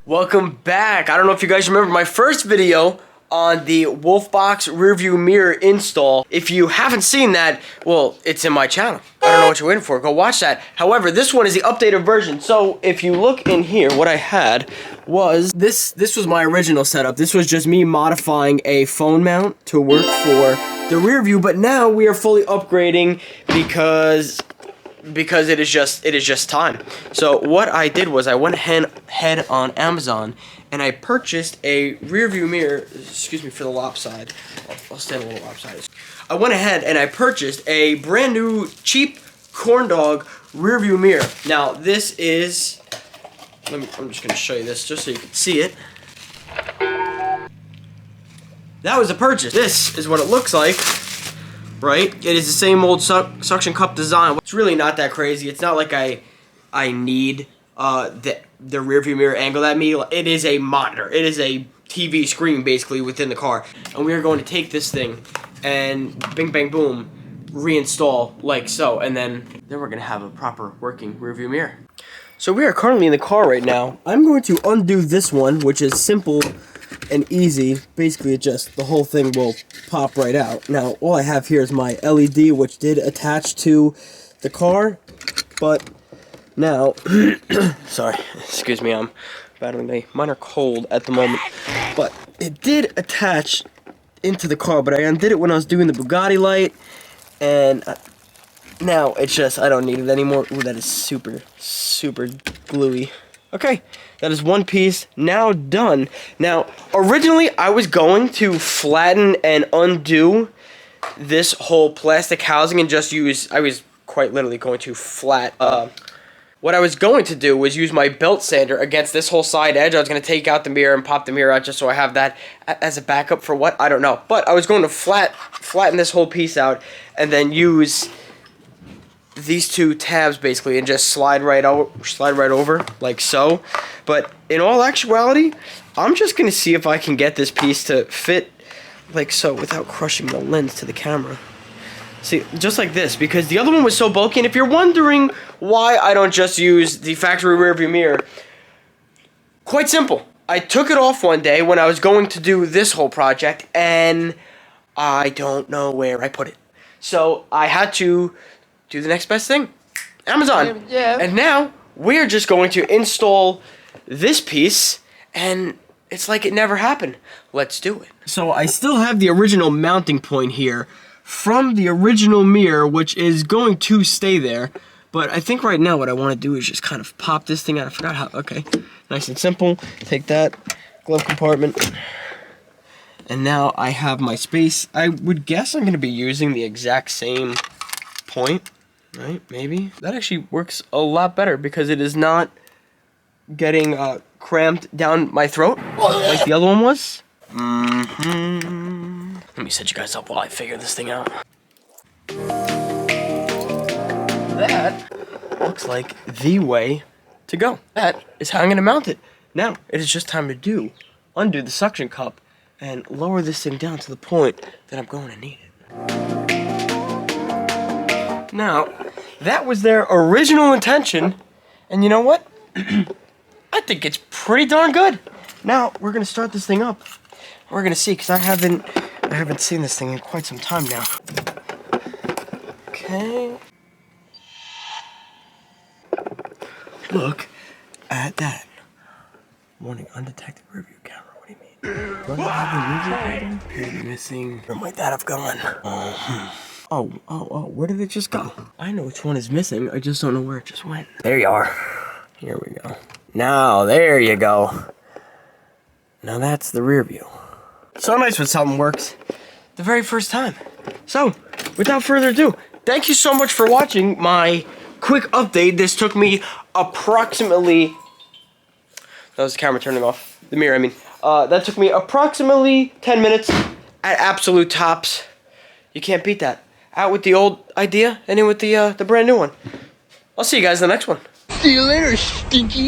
Welcome back. I don't know if you guys remember my first video on the Wolfbox Rearview mirror install. If you haven't seen that, well, it's in my channel. I don't know what you're waiting for. Go watch that. However, this one is the updated version. So if you look in here, what I had was this was my original setup. This was just me modifying a phone mount to work for the Rearview, but now we are fully upgrading because it is just time. So what I did was I went ahead on Amazon and I purchased a Rearview mirror. Excuse me for the lopside. I'll stand a little lopsided. I went ahead and I purchased a brand new cheap corn dog Rearview mirror. Now this is, I'm just going to show you this just so you can see it. That was a purchase. This is what it looks like. Right? It is the same old suction cup design. It's really not that crazy. It's not like I need the Rearview mirror angled at me. It is a monitor. It is a TV screen basically within the car. And we are going to take this thing and bing bang boom reinstall like so, and then we're going to have a proper working Rearview mirror. So we are currently in the car right now. I'm going to undo this one, which is simple and easy. Basically, it just, the whole thing will pop right out. Now, all I have here is my LED, which did attach to the car, but now, sorry, excuse me, I'm battling a minor cold at the moment, but it did attach into the car, but I undid it when I was doing the Bugatti light, and now it's just, I don't need it anymore. Ooh, that is super, super gluey. Okay, that is one piece now done. Now, originally I was going to flatten and undo this whole plastic housing and just use, I was quite literally going to what I was going to do was use my belt sander against this whole side edge. I was going to take out the mirror and pop the mirror out just so I have that as a backup for what? I don't know. But I was going to flatten this whole piece out and then use these two tabs basically and just slide right over like so. But in all actuality, I'm just gonna see if I can get this piece to fit like so without crushing the lens to the camera. See, just like this, because the other one was so bulky. And if you're wondering why I don't just use the factory Rearview mirror, quite simple. I took it off one day when I was going to do this whole project and I don't know where I put it. So I had to do the next best thing, Amazon. Yeah. And now we're just going to install this piece, and it's like it never happened. Let's do it. So I still have the original mounting point here from the original mirror, which is going to stay there. But I think right now what I want to do is just kind of pop this thing out. I forgot how. Okay, nice and simple. Take that glove compartment. And now I have my space. I would guess I'm going to be using the exact same point. Right, maybe. That actually works a lot better because it is not getting cramped down my throat like the other one was. Let me set you guys up while I figure this thing out. That looks like the way to go. That is how I'm going to mount it. Now, it is just time to undo the suction cup and lower this thing down to the point that I'm going to need it. Now, that was their original intention, and you know what? I think it's pretty darn good. Now, we're going to start this thing up. We're going to see, because I haven't seen this thing in quite some time now. Okay. Look at that. Warning, undetected Rearview camera. What do you mean? Do I not have the Rearview camera? Missing. Where might that have gone? Oh, where did it just go? I know which one is missing, I just don't know where it just went. There you are. Here we go. Now, there you go. Now that's the Rearview. So nice when something works the very first time. So, without further ado, thank you so much for watching my quick update. This took me approximately... That was the camera turning off. The mirror, I mean. That took me approximately 10 minutes at absolute tops. You can't beat that. Out with the old idea and in with the brand new one. I'll see you guys in the next one. See you later, stinky.